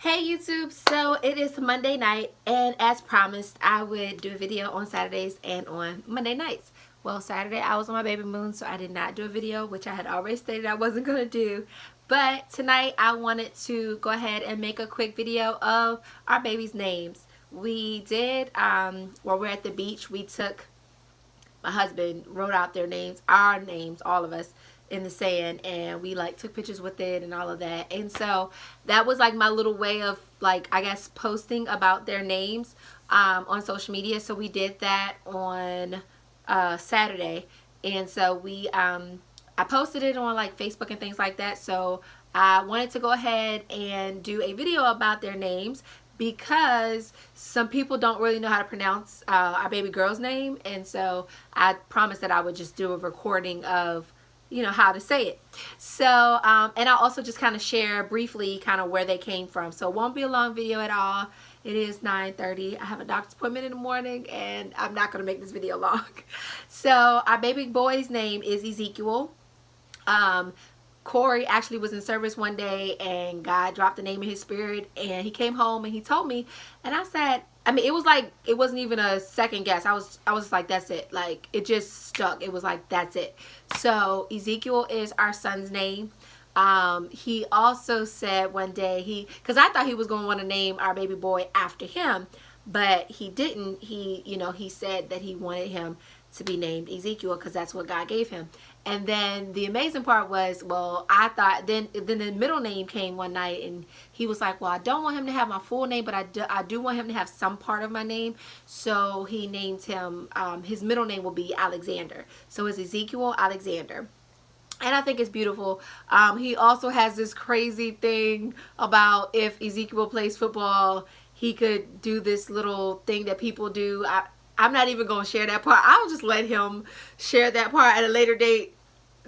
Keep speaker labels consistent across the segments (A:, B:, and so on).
A: Hey YouTube, so it is Monday night, and as promised I would do a video on Saturdays and on Monday nights. Well, Saturday I was on my baby moon, so I did not do a video, which I had already stated I wasn't going to do. But tonight I wanted to go ahead and make a quick video of our baby's names. We did, while we're at the beach, we took, my husband wrote out their names, our names, all of us, in the sand, and we like took pictures with it and all of that. And so that was like my little way of, like, I guess posting about their names on social media. So we did that on Saturday, and so we I posted it on like Facebook and things like that. So I wanted to go ahead and do a video about their names, because some people don't really know how to pronounce our baby girl's name, and so I promised that I would just do a recording of, you know, how to say it. So and I'll also just kind of share briefly kind of where they came from. So it won't be a long video at all. It is 9:30. I have a doctor's appointment in the morning, and I'm not going to make this video long. So our baby boy's name is Ezekiel. Corey actually was in service one day, and God dropped the name in his spirit, and he came home and he told me, and I said, I mean, it was like, it wasn't even a second guess. I was like, that's it. Like, it just stuck. It was like, that's it. So Ezekiel is our son's name. He also said one day, because I thought he was going to want to name our baby boy after him, but he didn't. He said that he wanted him to be named Ezekiel because that's what God gave him. And then the amazing part was, well, I thought, then the middle name came one night, and he was like, well, I don't want him to have my full name, but I do want him to have some part of my name. So he named him, his middle name will be Alexander. So it's Ezekiel Alexander. And I think it's beautiful. He also has this crazy thing about if Ezekiel plays football, he could do this little thing that people do. I'm not even going to share that part. I'll just let him share that part at a later date.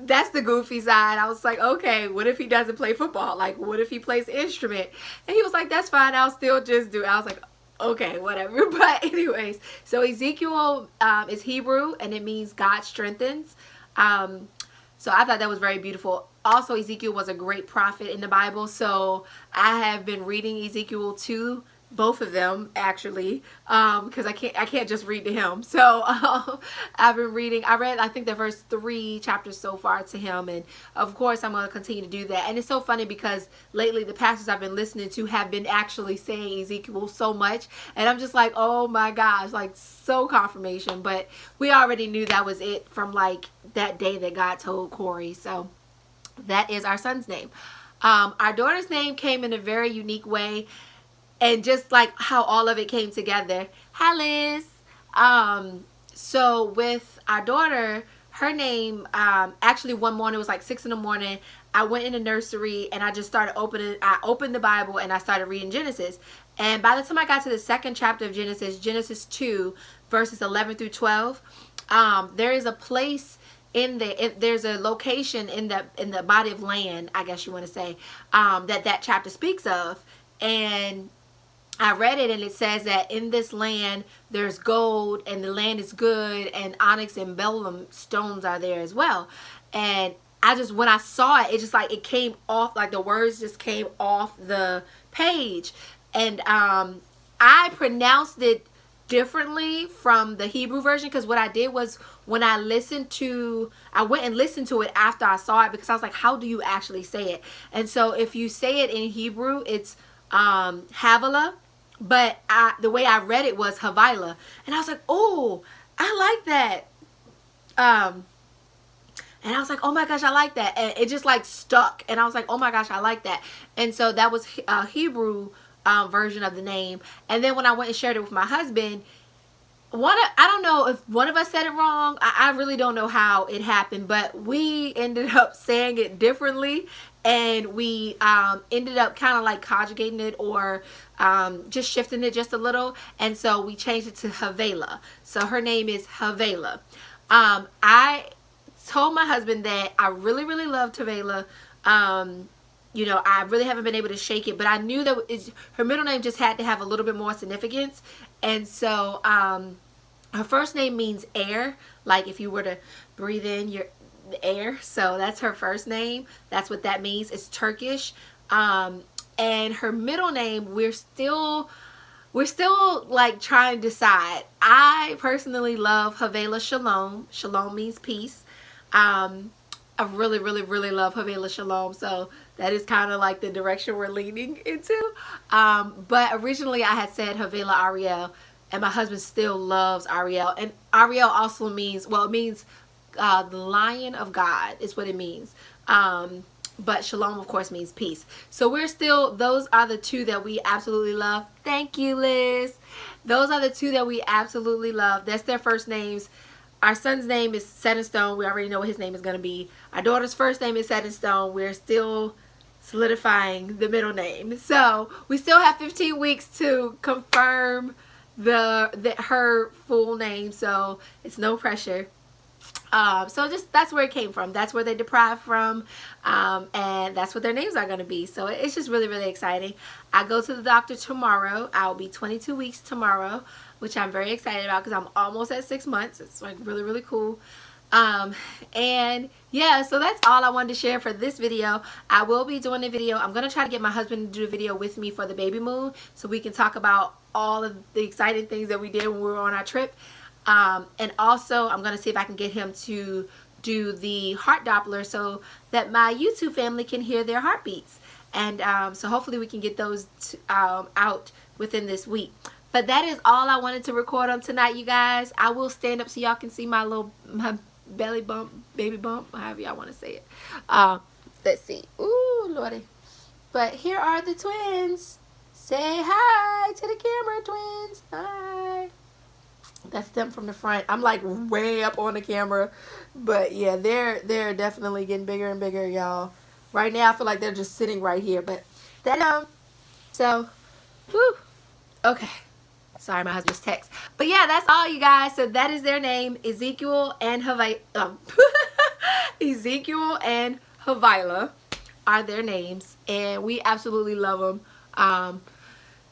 A: That's the goofy side. I was like, okay, what if he doesn't play football? Like, what if he plays an instrument? And he was like, that's fine. I'll still just do it. I was like, okay, whatever. But anyways, so Ezekiel is Hebrew, and it means God strengthens. So I thought that was very beautiful. Also, Ezekiel was a great prophet in the Bible. So I have been reading Ezekiel 2, both of them actually, because I can't just read to him. So I've been reading. I read, I think, the first 3 chapters so far to him, and of course I'm going to continue to do that. And it's so funny because lately the pastors I've been listening to have been actually saying Ezekiel so much, and I'm just like, oh my gosh, like, so confirmation. But we already knew that was it from like that day that God told Corey. So that is our son's name. Our daughter's name came in a very unique way, and just like how all of it came together. Hi, Liz. So with our daughter, her name, actually one morning, it was like 6 in the morning, I went in the nursery and I just started I opened the Bible and I started reading Genesis. And by the time I got to the 2nd chapter of Genesis, Genesis 2, verses 11 through 12, there is a place there's a location in the body of land, I guess you want to say, that chapter speaks of. And I read it, and it says that in this land there's gold, and the land is good, and onyx and beryl stones are there as well. And I just, when I saw it, it just like, it came off, like the words just came off the page. And I pronounced it differently from the Hebrew version, because what I did was, when I went and listened to it after I saw it, because I was like, how do you actually say it? And so if you say it in Hebrew, it's Havilah, but the way I read it was Havilah, and I was like, oh, I like that. And I was like, oh my gosh, I like that. And it just like stuck, and I was like, oh my gosh, I like that. And so that was a Hebrew version of the name. And then when I went and shared it with my husband, I don't know if one of us said it wrong. I really don't know how it happened, but we ended up saying it differently, and we ended up kind of like conjugating it, or just shifting it just a little, and so we changed it to Havilah. So her name is Havilah. I told my husband that I really, really loved Havilah. You know, I really haven't been able to shake it, but I knew that her middle name just had to have a little bit more significance. And so her first name means air, like if you were to breathe in the air. So that's her first name. That's what that means. It's Turkish. And her middle name, we're still like trying to decide. I personally love Havela Shalom. Shalom means peace. I really, really, really love Havela Shalom. So that is kind of like the direction we're leaning into. But originally I had said Havela Ariel, and my husband still loves Ariel. And Ariel also means, well, it means the Lion of God is what it means. But Shalom, of course, means peace. So we're still, those are the two that we absolutely love. Thank you, Liz. Those are the two that we absolutely love. That's their first names. Our son's name is set in stone. We already know what his name is going to be. Our daughter's first name is set in stone. We're still solidifying the middle name. So we still have 15 weeks to confirm her full name. So it's no pressure. So just that's where it came from. That's where they derived from, and that's what their names are going to be. So it's just really, really exciting. I go to the doctor tomorrow. I'll be 22 weeks tomorrow, which I'm very excited about because I'm almost at 6 months. It's like really, really cool. And yeah, so that's all I wanted to share for this video. I will be doing a video. I'm going to try to get my husband to do a video with me for the baby moon so we can talk about all of the exciting things that we did when we were on our trip. And also I'm going to see if I can get him to do the heart Doppler so that my YouTube family can hear their heartbeats. And so hopefully we can get those out within this week. But that is all I wanted to record on tonight, you guys. I will stand up so y'all can see my belly bump, baby bump, however y'all want to say it. Let's see. Ooh, Lordy. But here are the twins. Say hi to the camera, twins. Hi. That's them from the front. I'm like way up on the camera, but yeah, they're definitely getting bigger and bigger, y'all. Right now I feel like they're just sitting right here, but that so whew, okay, sorry, my husband's text. But yeah, that's all, you guys. So that is their name. Ezekiel and Ezekiel and Havila are their names, and we absolutely love them.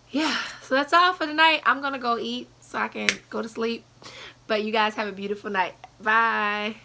A: Yeah, so that's all for tonight. I'm gonna go eat so I can go to sleep. But you guys have a beautiful night. Bye.